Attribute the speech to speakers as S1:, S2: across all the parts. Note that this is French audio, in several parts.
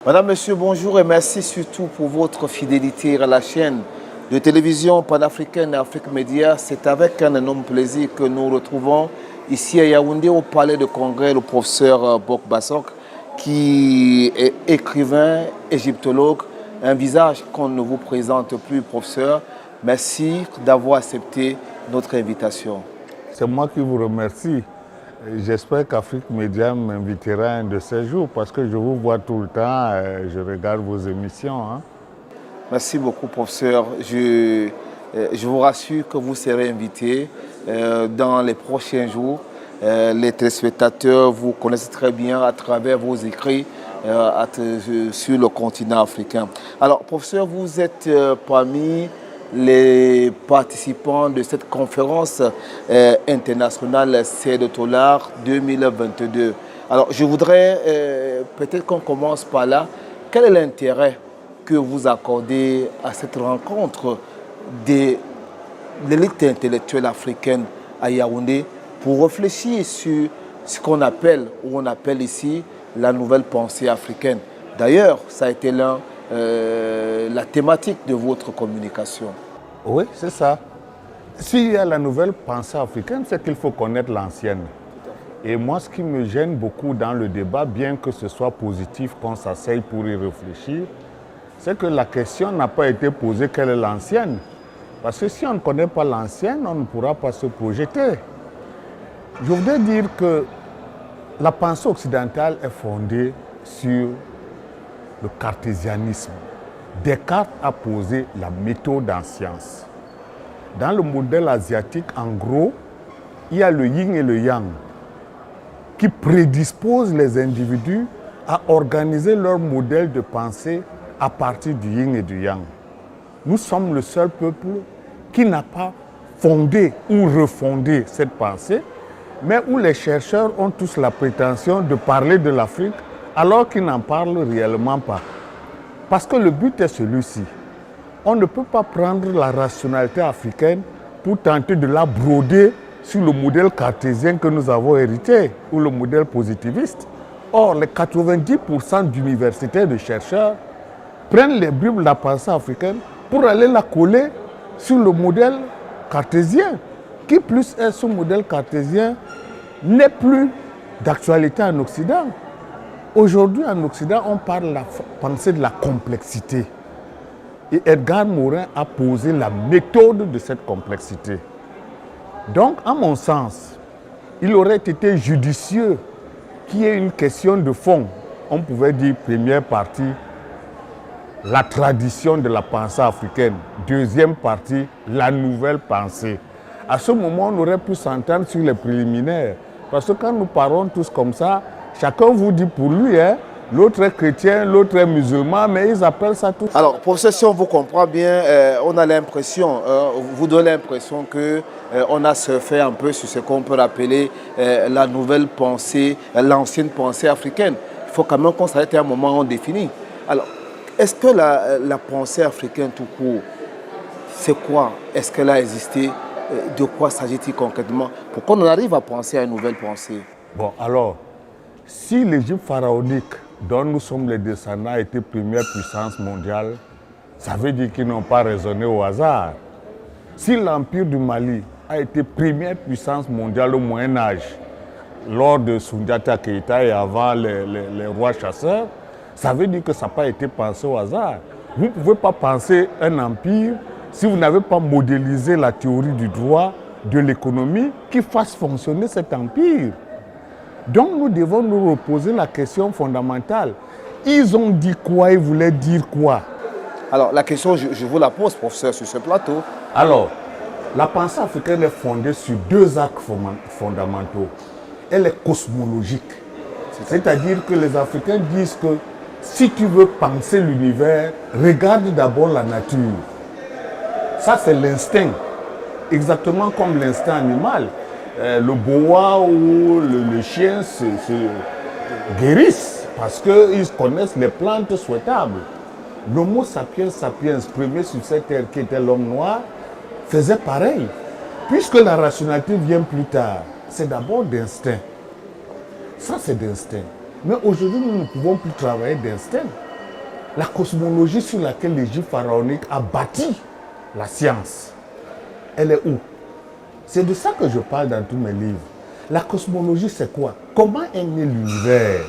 S1: Madame, Monsieur, bonjour et merci surtout pour votre fidélité à la chaîne de télévision panafricaine Afrique Média. C'est avec un énorme plaisir que nous retrouvons ici à Yaoundé au palais de congrès le professeur Bok Bassok, qui est écrivain, égyptologue, un visage qu'on ne vous présente plus, professeur. Merci d'avoir accepté notre invitation.
S2: C'est moi qui vous remercie. J'espère qu'Afrique Média m'invitera un de ces jours parce que je vous vois tout le temps, je regarde vos émissions.
S1: Merci beaucoup, professeur. Je vous rassure que vous serez invité dans les prochains jours. Les téléspectateurs vous connaissent très bien à travers vos écrits sur le continent africain. Alors, professeur, vous êtes parmi les participants de cette conférence internationale CEDEAO 2022. Alors, je voudrais peut-être qu'on commence par là. Quel est l'intérêt que vous accordez à cette rencontre de l'élite intellectuelle africaine à Yaoundé pour réfléchir sur ce qu'on appelle, ou on appelle ici, la nouvelle pensée africaine? D'ailleurs, ça a été la thématique de votre communication.
S2: Oui, c'est ça. S'il y a la nouvelle pensée africaine, c'est qu'il faut connaître l'ancienne. Et moi, ce qui me gêne beaucoup dans le débat, bien que ce soit positif, qu'on s'asseye pour y réfléchir, c'est que la question n'a pas été posée quelle est l'ancienne. Parce que si on ne connaît pas l'ancienne, on ne pourra pas se projeter. Je voudrais dire que la pensée occidentale est fondée sur le cartésianisme. Descartes a posé la méthode en science. Dans le modèle asiatique, en gros, il y a le yin et le yang qui prédisposent les individus à organiser leur modèle de pensée à partir du yin et du yang. Nous sommes le seul peuple qui n'a pas fondé ou refondé cette pensée, mais où les chercheurs ont tous la prétention de parler de l'Afrique alors qu'ils n'en parlent réellement pas. Parce que le but est celui-ci. On ne peut pas prendre la rationalité africaine pour tenter de la broder sur le modèle cartésien que nous avons hérité, ou le modèle positiviste. Or, les 90% d'universitaires de chercheurs prennent les bribes de la pensée africaine pour aller la coller sur le modèle cartésien. Qui plus est, ce modèle cartésien n'est plus d'actualité en Occident. Aujourd'hui, en Occident, on parle de la pensée de la complexité. Et Edgar Morin a posé la méthode de cette complexité. Donc, à mon sens, il aurait été judicieux qu'il y ait une question de fond. On pouvait dire, première partie, la tradition de la pensée africaine. Deuxième partie, la nouvelle pensée. À ce moment, on aurait pu s'entendre sur les préliminaires. Parce que quand nous parlons tous comme ça, chacun vous dit pour lui, l'autre est chrétien, l'autre est musulman, mais ils appellent ça tout.
S1: Alors, professeur, si on vous comprend bien, on a l'impression, vous donne l'impression qu'on a surfé un peu sur ce qu'on peut appeler la nouvelle pensée, l'ancienne pensée africaine. Il faut quand même qu'on s'arrête à un moment défini. Alors, est-ce que la pensée africaine tout court, c'est quoi? Est-ce qu'elle a existé? De quoi s'agit-il concrètement pour qu'on en arrive à penser à une nouvelle pensée?
S2: Bon, alors, si l'Égypte pharaonique, dont nous sommes les descendants, a été première puissance mondiale, ça veut dire qu'ils n'ont pas raisonné au hasard. Si l'Empire du Mali a été première puissance mondiale au Moyen-Âge, lors de Soundiata Keïta et avant les rois chasseurs, ça veut dire que ça n'a pas été pensé au hasard. Vous ne pouvez pas penser un empire si vous n'avez pas modélisé la théorie du droit, de l'économie, qui fasse fonctionner cet empire. Donc nous devons nous reposer la question fondamentale. Ils ont dit quoi, ils voulaient dire quoi?
S1: Alors la question, je vous la pose, professeur, sur ce plateau.
S2: Alors, la pensée africaine est fondée sur deux axes fondamentaux. Elle est cosmologique. C'est-à-dire que les Africains disent que si tu veux penser l'univers, regarde d'abord la nature. Ça, c'est l'instinct, exactement comme l'instinct animal. Le boa ou le chien se guérissent parce qu'ils connaissent les plantes souhaitables. L'Homo sapiens sapiens, premier sur cette terre qui était l'homme noir, faisait pareil. Puisque la rationalité vient plus tard, c'est d'abord d'instinct. Ça, c'est d'instinct. Mais aujourd'hui, nous ne pouvons plus travailler d'instinct. la cosmologie sur laquelle l'Égypte pharaonique a bâti la science, elle est où? C'est de ça que je parle dans tous mes livres. La cosmologie, c'est quoi? Comment est né l'univers?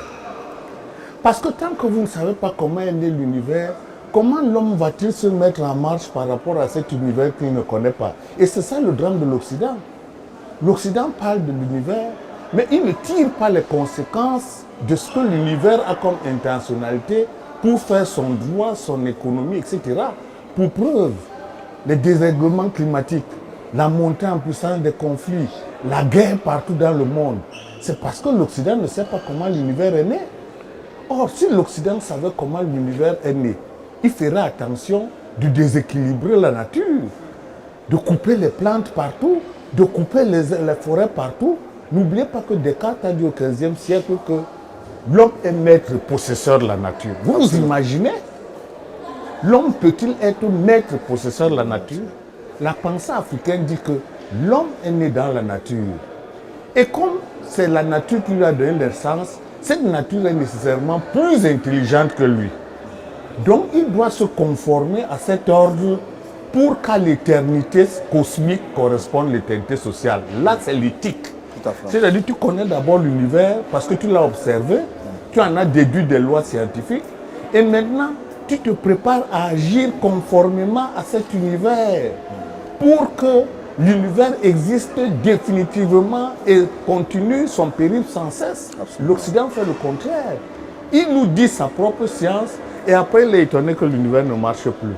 S2: Parce que tant que vous ne savez pas comment est né l'univers, comment l'homme va-t-il se mettre en marche par rapport à cet univers qu'il ne connaît pas? Et c'est ça le drame de l'Occident. L'Occident parle de l'univers, mais il ne tire pas les conséquences de ce que l'univers a comme intentionnalité pour faire son droit, son économie, etc. Pour preuve, les dérèglements climatiques, la montée en puissance des conflits, la guerre partout dans le monde, c'est parce que l'Occident ne sait pas comment l'univers est né. Or, si l'Occident savait comment l'univers est né, il ferait attention de déséquilibrer la nature, de couper les plantes partout, de couper les forêts partout. N'oubliez pas que Descartes a dit au XVe siècle que l'homme est maître possesseur de la nature. Vous vous imaginez? L'homme peut-il être maître possesseur de la nature? La pensée africaine dit que l'homme est né dans la nature. Et comme c'est la nature qui lui a donné naissance, cette nature est nécessairement plus intelligente que lui. Donc il doit se conformer à cet ordre pour qu'à l'éternité cosmique corresponde l'éternité sociale. Là, c'est l'éthique. C'est-à-dire que tu connais d'abord l'univers parce que tu l'as observé, tu en as déduit des lois scientifiques, et maintenant, tu te prépares à agir conformément à cet univers pour que l'univers existe définitivement et continue son périple sans cesse. L'Occident fait le contraire. Il nous dit sa propre science et après il est étonné que l'univers ne marche plus.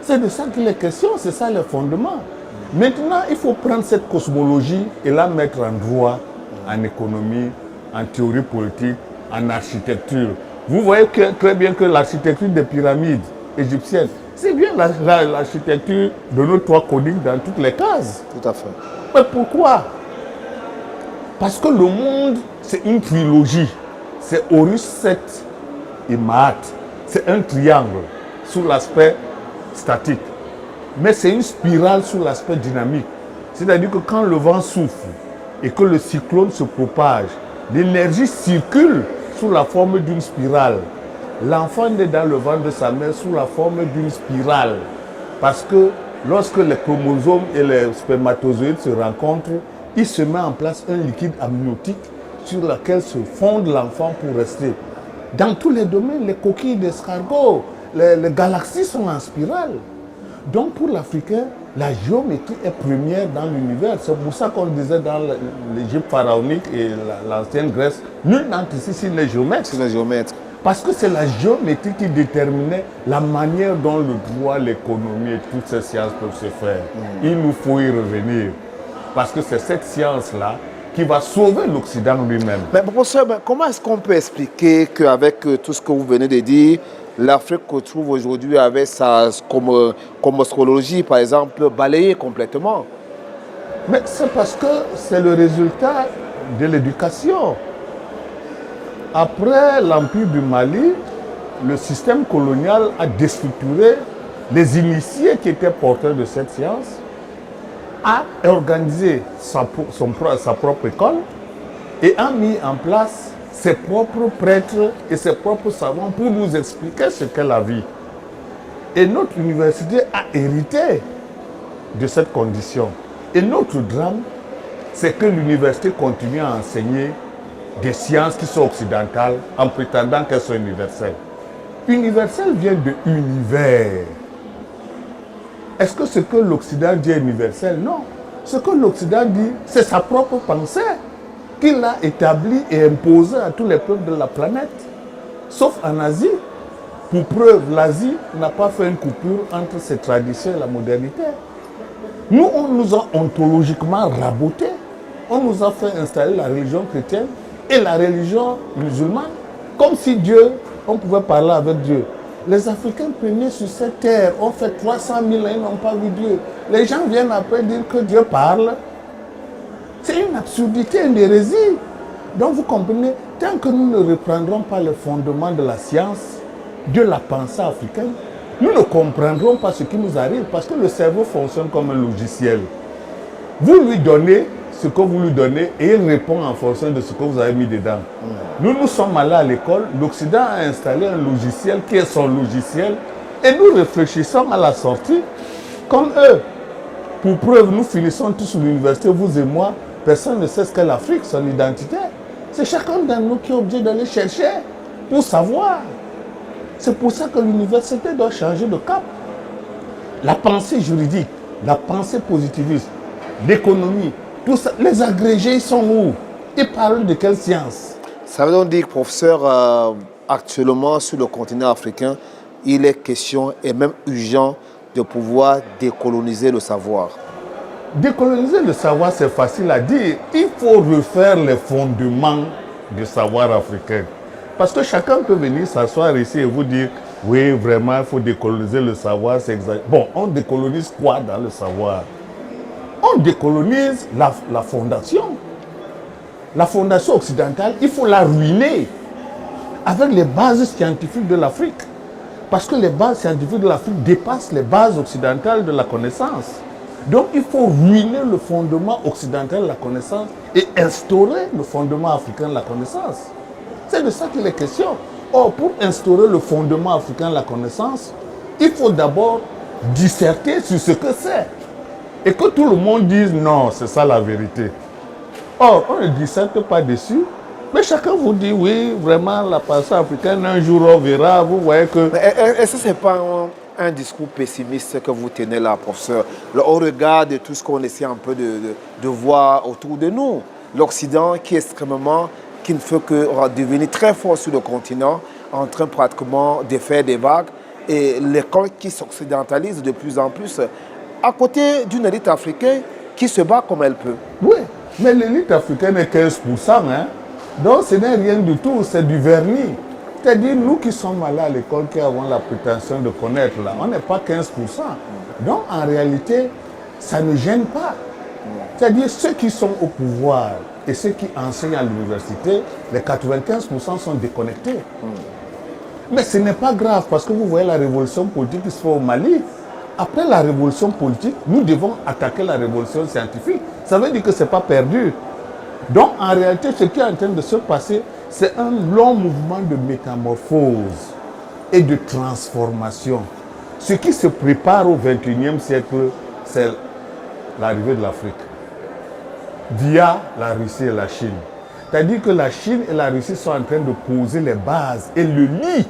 S2: C'est de ça qu'il est question, c'est ça le fondement. Maintenant, il faut prendre cette cosmologie et la mettre en droit, en économie, en théorie politique, en architecture. Vous voyez très bien que l'architecture des pyramides égyptiennes, c'est bien l'architecture de nos toits coniques dans toutes les cases.
S1: Tout à fait.
S2: Mais pourquoi? Parce que le monde, c'est une trilogie. C'est Horus, Seth et Maat. C'est un triangle sous l'aspect statique. Mais c'est une spirale sous l'aspect dynamique. C'est-à-dire que quand le vent souffle et que le cyclone se propage, l'énergie circule sous la forme d'une spirale. L'enfant naît dans le ventre de sa mère sous la forme d'une spirale. Parce que lorsque les chromosomes et les spermatozoïdes se rencontrent, il se met en place un liquide amniotique sur lequel se fonde l'enfant pour rester. Dans tous les domaines, les coquilles d'escargot, les galaxies sont en spirale. Donc pour l'Africain, la géométrie est première dans l'univers. C'est pour ça qu'on disait dans l'Égypte pharaonique et l'ancienne Grèce, nul n'entre ici n'est géomètre.
S1: C'est le géomètre.
S2: Parce que c'est la géométrie qui déterminait la manière dont le droit, l'économie et toutes ces sciences peuvent se faire. Il nous faut y revenir. Parce que c'est cette science-là qui va sauver l'Occident lui-même.
S1: Mais professeur, comment est-ce qu'on peut expliquer qu'avec tout ce que vous venez de dire, l'Afrique retrouve aujourd'hui avec sa cosmologie, par exemple, balayée complètement?
S2: Mais c'est parce que c'est le résultat de l'éducation. Après l'Empire du Mali, le système colonial a déstructuré les initiés qui étaient porteurs de cette science, a organisé sa propre école et a mis en place ses propres prêtres et ses propres savants pour nous expliquer ce qu'est la vie. Et notre université a hérité de cette condition. Et notre drame, c'est que l'université continue à enseigner des sciences qui sont occidentales en prétendant qu'elles sont universelles. Universel vient de univers. Est-ce que ce que l'Occident dit est universel? Non. Ce que l'Occident dit, c'est sa propre pensée qu'il a établie et imposée à tous les peuples de la planète. Sauf en Asie. Pour preuve, l'Asie n'a pas fait une coupure entre ses traditions et la modernité. Nous, on nous a ontologiquement rabotés. On nous a fait installer la religion chrétienne et la religion musulmane. Comme si Dieu, on pouvait parler avec Dieu. Les Africains premiers sur cette terre ont fait 300 000 ans, ils n'ont pas vu Dieu. Les gens viennent après dire que Dieu parle. C'est une absurdité, une hérésie. Donc vous comprenez, tant que nous ne reprendrons pas le fondement de la science, de la pensée africaine, nous ne comprendrons pas ce qui nous arrive parce que le cerveau fonctionne comme un logiciel. Vous lui donnez ce que vous lui donnez et il répond en fonction de ce que vous avez mis dedans. Nous sommes allés à l'école, l'Occident a installé un logiciel qui est son logiciel et nous réfléchissons à la sortie comme eux. Pour preuve, nous finissons tous l'université, vous et moi, personne ne sait ce qu'est l'Afrique, son identité. C'est chacun d'entre nous qui est obligé d'aller chercher pour savoir. C'est pour ça que l'université doit changer de cap. La pensée juridique, la pensée positiviste, l'économie, tout ça, les agrégés, ils sont où? Ils parlent de quelle science?
S1: Ça veut donc dire, professeur, actuellement sur le continent africain, il est question et même urgent de pouvoir décoloniser le savoir.
S2: Décoloniser le savoir, c'est facile à dire. Il faut refaire les fondements du savoir africain. Parce que chacun peut venir s'asseoir ici et vous dire, oui, vraiment, il faut décoloniser le savoir, c'est exact. Bon, on décolonise quoi dans le savoir? On décolonise la fondation. La fondation occidentale, il faut la ruiner avec les bases scientifiques de l'Afrique. Parce que les bases scientifiques de l'Afrique dépassent les bases occidentales de la connaissance. Donc il faut ruiner le fondement occidental de la connaissance et instaurer le fondement africain de la connaissance. C'est de ça qu'il est question. Or, pour instaurer le fondement africain de la connaissance, il faut d'abord disserter sur ce que c'est. Et que tout le monde dise non, c'est ça la vérité. Or, on ne disserte pas dessus, mais chacun vous dit oui, vraiment, la pensée africaine, un jour on verra, vous voyez que...
S1: Est-ce que ce n'est pas un discours pessimiste que vous tenez là, professeur, au regard de tout ce qu'on essaie un peu de voir autour de nous? L'Occident qui ne fait que devenir très fort sur le continent, en train pratiquement de faire des vagues, et l'école qui s'occidentalise de plus en plus, à côté d'une élite africaine qui se bat comme elle peut.
S2: Oui, mais l'élite africaine est 15%, hein? Donc ce n'est rien du tout, c'est du vernis. C'est-à-dire, nous qui sommes allés à l'école, qui avons la prétention de connaître, là, on n'est pas 15%. Donc en réalité, ça ne gêne pas. C'est-à-dire, ceux qui sont au pouvoir et ceux qui enseignent à l'université, les 95% sont déconnectés. Mais ce n'est pas grave, parce que vous voyez la révolution politique qui se fait au Mali. Après la révolution politique, nous devons attaquer la révolution scientifique. Ça veut dire que ce n'est pas perdu. Donc, en réalité, ce qui est en train de se passer, c'est un long mouvement de métamorphose et de transformation. Ce qui se prépare au XXIe siècle, c'est l'arrivée de l'Afrique via la Russie et la Chine. C'est-à-dire que la Chine et la Russie sont en train de poser les bases et le lit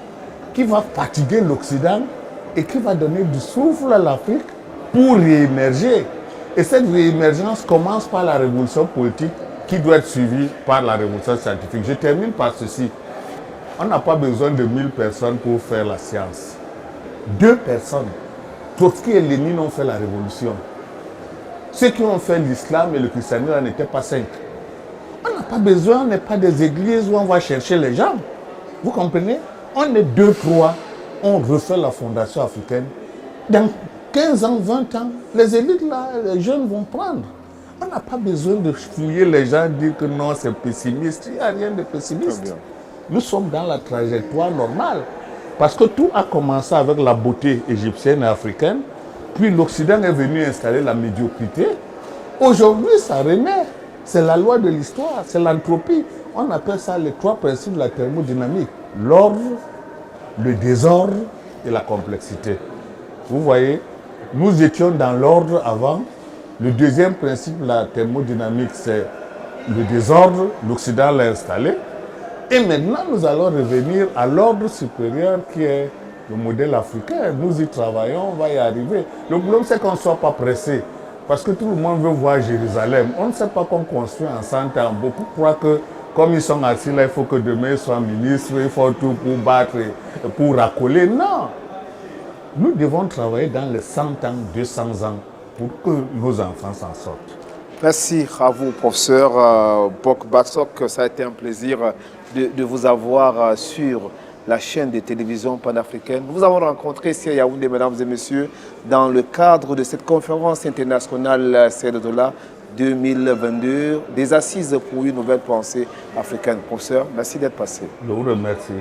S2: qui va fatiguer l'Occident et qui va donner du souffle à l'Afrique pour réémerger. Et cette réémergence commence par la révolution politique qui doit être suivie par la révolution scientifique. Je termine par ceci. On n'a pas besoin de 1000 personnes pour faire la science. 2 personnes. Trotsky et Lénine ont fait la révolution. Ceux qui ont fait l'islam et le christianisme n'étaient pas 5. On n'a pas besoin, on n'est pas des églises où on va chercher les gens. Vous comprenez? On est 2, 3, on refait la fondation africaine. Dans 15 ans, 20 ans, les élites là, les jeunes vont prendre. On n'a pas besoin de fouiller les gens, dire que non, c'est pessimiste. Il n'y a rien de pessimiste. Nous sommes dans la trajectoire normale. Parce que tout a commencé avec la beauté égyptienne et africaine. Puis l'Occident est venu installer la médiocrité. Aujourd'hui, ça renaît. C'est la loi de l'histoire, c'est l'entropie. On appelle ça les 3 principes de la thermodynamique. L'ordre, le désordre et la complexité. Vous voyez, nous étions dans l'ordre avant. Le deuxième principe de la thermodynamique, c'est le désordre. L'Occident l'a installé. Et maintenant, nous allons revenir à l'ordre supérieur qui est le modèle africain. Nous y travaillons, on va y arriver. Le problème, c'est qu'on ne soit pas pressé. Parce que tout le monde veut voir Jérusalem. On ne sait pas qu'on construit en 100 ans. Beaucoup croient que, comme ils sont assis là, il faut que demain ils soient ministres, il faut tout pour battre, pour racoler. Non! Nous devons travailler dans les 100 ans, 200 ans, pour que nos enfants s'en sortent.
S1: Merci à vous, professeur Bok Batsok. Ça a été un plaisir de vous avoir sur la chaîne de télévision panafricaine. Nous vous avons rencontré ici à Yaoundé, mesdames et messieurs, dans le cadre de cette conférence internationale CEDOLA 2022, des assises pour une nouvelle pensée africaine. Professeur, merci d'être passé.
S2: Je vous remercie.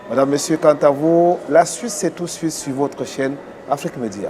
S1: Madame, Messieurs, quant à vous, la suite, c'est tout de suite sur votre chaîne Afrique Média.